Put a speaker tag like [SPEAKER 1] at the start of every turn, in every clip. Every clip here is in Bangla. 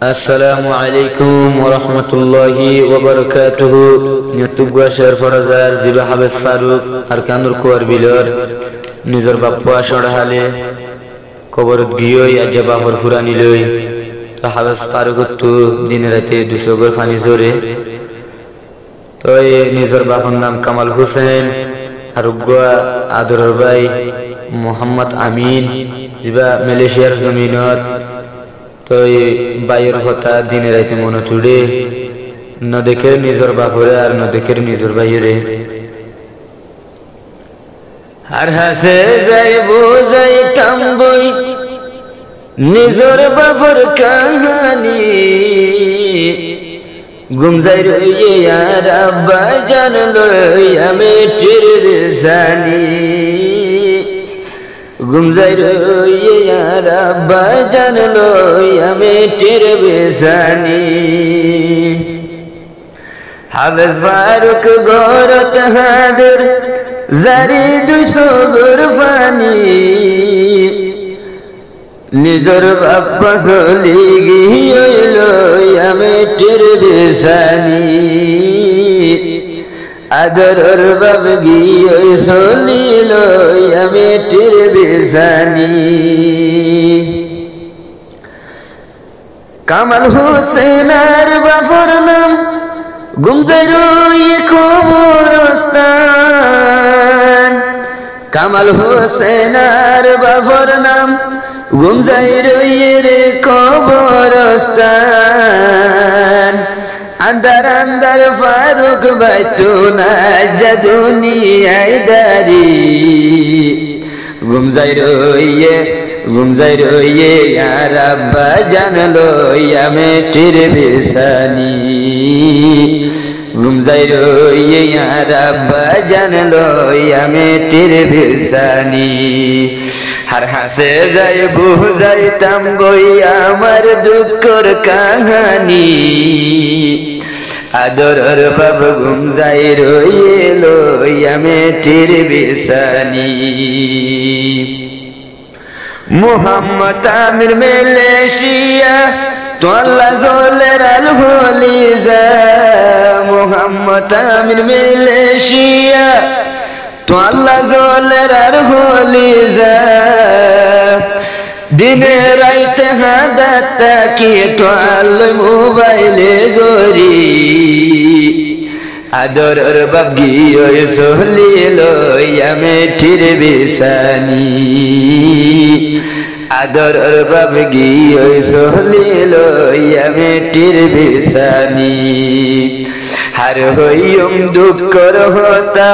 [SPEAKER 1] আসসালামু আলাইকুম ওয়া রাহমাতুল্লাহি ওয়া বারাকাতুহু। নিয়তুগা শের ফরাজার জিবা হাবেস ফারুক আর কানুর কোয়ার বিলর নিজর বাপ্পা সড়হালে কবর গিয়ই আজে বাপর ফুরানি লই তো হাবেস ফারুক তো দিনে রাতে 200 গর পানি জোরে তো নিজর বাপর নাম কামাল হোসেন আর উগা আদরের ভাই মোহাম্মদ আমিন জিবা মালয়েশিয়ার জমিনত তো বাইয়ের কথা দিনে রাতে মনে তুড়ে ন দেখে নিজের বাপরে আর ন দেখে নিজের বাইরে আর হাসে যাইব যাইতাম বই নিজের বাপর কাহানি গুম যাই রইয়ে আর আব্বা জান লই আমি টির জানি গুম যাই রইয়ে আর আব্বা জান লই আমি টির বেজানি হাবেস ফারুক গরত হাদের জারি 200 গর পানি নিজর বাপ্পা চলি গিয়ে লই আমি টির বেজানি আদরের বাপ গিয়ে চলি লই আমি টির বেজানি কামাল হোসেন আর বাপর নাম গুম যাই রইয়ে কবরস্থান কামাল হোসেন আর বাপর নাম গুম যাই রইয়ে রে কবরস্থান আন্দার আন্দার ফারুক ভাই তো না যা দুনিয়ায় দারি গুম যাই রইয়ে আর আব্বা জান লই আমি টির বেসানি গুম যাই রইয়ে আর আব্বা জান লই আমি টির বেসানি আর হাসে যাই বুঝাইতাম বই আমার দুঃখর কাহানি আদরের বাপ গুম যাই রইয়ে লই আমি টির বেসানি মোহাম্মদ আমির মালয়েশিয়া তোলা জলের আল হলিজা মোহাম্মদ আমির মালয়েশিয়া তোলা জলের আর হলিজা দিনে রাইতে হাদাতা কি তোল মোবাইলে গরি আদরের বাপ গিয়ে চলি লই আমি টির বেসানি আদরের বাপ গিয়ে চলি লই আমি টির বেসানি হার হইম দুঃখর হতা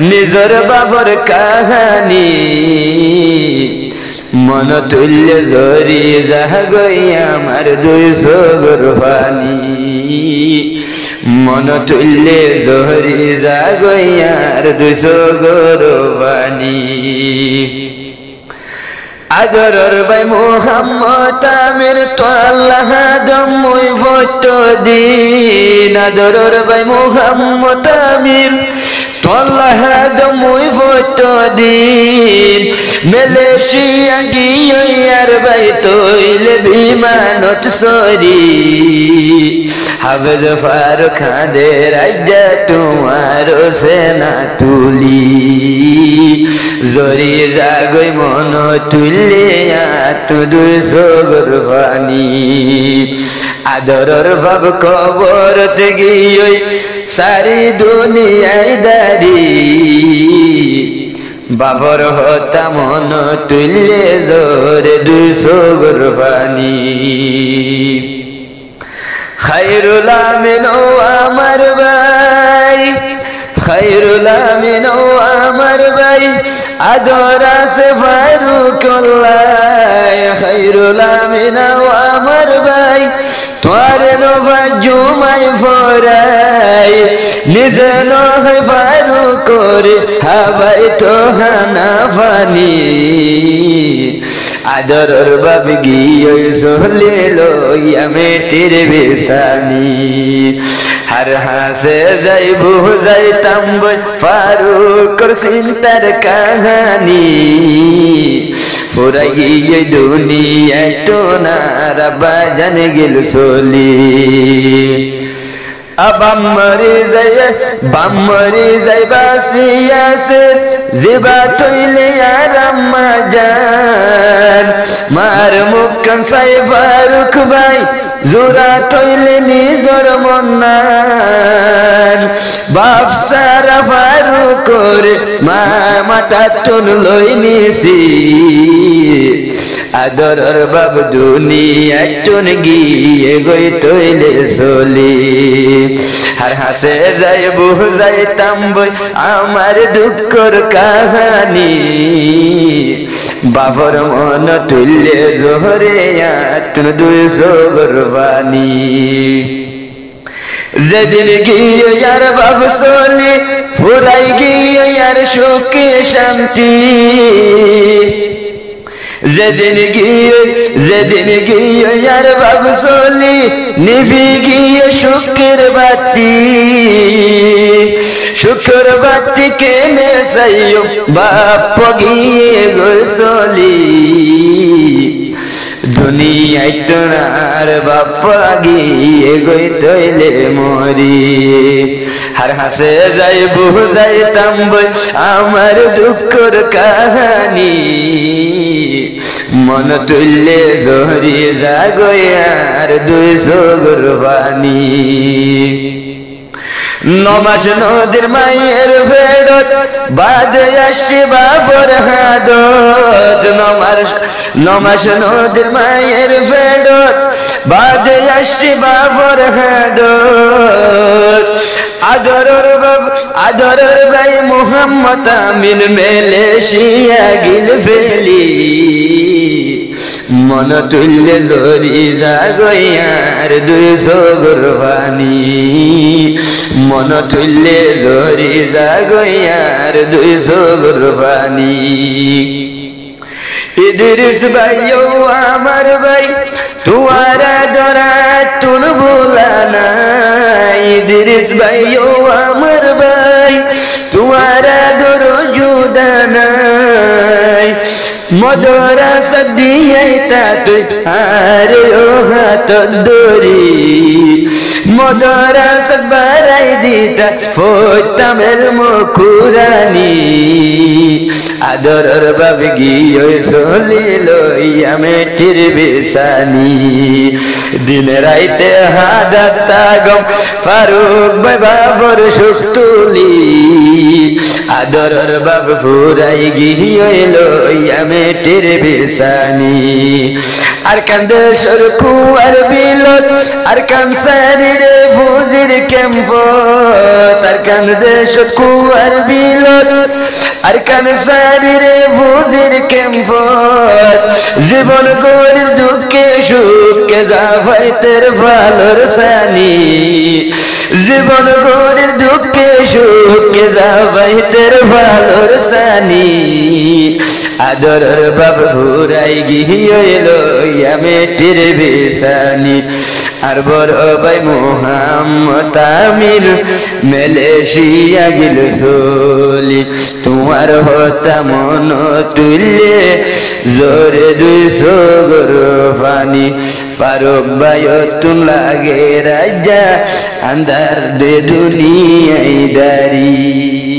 [SPEAKER 1] নিজর বাপর কাহানি মন তুল্য জরি যাহ গই আমার 200 গর পানি মন তুল্য জরি যা গই আর 200 গর পানি আদরের ভাই মোহাম্মদ আমির তোল্লাহ দমুই ফটো দিন আদরের ভাই মোহাম্মদ আমির তোল্লাহ দমুই ফটো দিন মালয়েশিয়া গিয়ে আর ভাই তৈলে বিমানত সরি হাবেস ফারুক খাদের আজ্জা তোমার সেনা তুলি জরি জাগই মন তুলে আত 200 গর পানি আদরের বাপ কবরতে গিয়ে সারি দুনিয়ায় দারি বাপর হতা মন তুলে জোরে 200 গর পানি খায়রুল আমিন আমার ভাই খায়রুল আমিন আমার ভাই আদর আছে ফারুকুল্লাহ খায়রুল আমিন আমার ভাই তোর নবা জুমাই ফরাই নিজে নয় ফারুক করে হাবাই তো হানা ফানি আদরের বাপ গিয়ে চলি লই আমি টির বেসানি আর হাসে যাই বুঝাইতাম বই ফারুকর চিন্তার কাহানি পুরাই গিয়ে দুনিয়া টোনার বাজান গেল চলি বামরি যাই বাসি আছে জিবা তৈলে আর আম্মা জান মার মুখ কান সাই ফারুক ভাই জোড়া তৈলে নিজর মন্নান বাপ সারা ফারুকর মা মাতা টন লই নিছি আদরর বাব দুনিয়া টন গিয়ে গই তৈলে চলি আর হাসে যাই বুঝাইতাম বই আমার দুঃখর কাহানি বাবর মন তুললে জোহরে আটন দুই সবর বানি যেদিন গিয়ে আর বাব চলি ফুরাই গিয়ে আর সুখে শান্তি যেদিন গিয়ে আর বাব চলি নিভি গিয়ে সুখের বাতি কেনে সাইও বাপ গিয়ে গো চলি দুনিয়ায় টোনার বাপ গিয়ে গই তৈলে মরি আর হাসে যাই বুঝাইতাম বই আমার দুঃখর কাহানি মন তুললে জহরি জাগই আর দুই সগর বানি নমাস নদীর মায়ের ফেরত বাদে আসি বাবর হাদত নমাস নদীর মায়ের ফেরত বাদে আসি বাবর হাদত আদরের ভাই মোহাম্মদ আমিন মালয়েশিয়া গিল ফেলি মন তুললে জরি জাগয়ার দুই সগর বানি মন তুললে জরি জাগয়ার দুই সগর বানি ইদ্রিস ভাইও আমার ভাই তুয়ারা দরা তুন ভুলানা ইদ্রিস ভাইও আমার ভাই তুয়ারা দর জুদানা মদরা সদিয়াইতা তুই আরে ও হাত দরি মদরা সবারাই দিতা ফোতামের মুকুরানি আদরের বাবি গিয়ে চলিল মেটির বিছানি দিন রাইতে হাদাত তাগম ফারুক ভাই বাবর সুখ তুলি আদরের বাব ফুরাই গিয়ে মেটির বিছানি আর কান্দে সরকু আর বিলত আর কানসারি রে ফুজির কেম্পত আর কান্দে সরকু আর বিলত আর কানসারি রে ফুজির কেম্পত জীবন গরিব দুঃখে সুখে যা ভাই তের ভালোর সানি জীবন গরিব দুঃখে সুখে যা ভাই তের ভালোর সানি আদরের বাব ফুরাই গিয়ে মেটির বিছানি আর বড় ভাই মোহাম্মদ আমিন মালয়েশিয়া গিল চলি তোমার হতা মন তুললে জোরে দুই সগর পানি ফারুক ভাই তুন লাগে রাজা আন্দার দে দুনিয়ায় দারি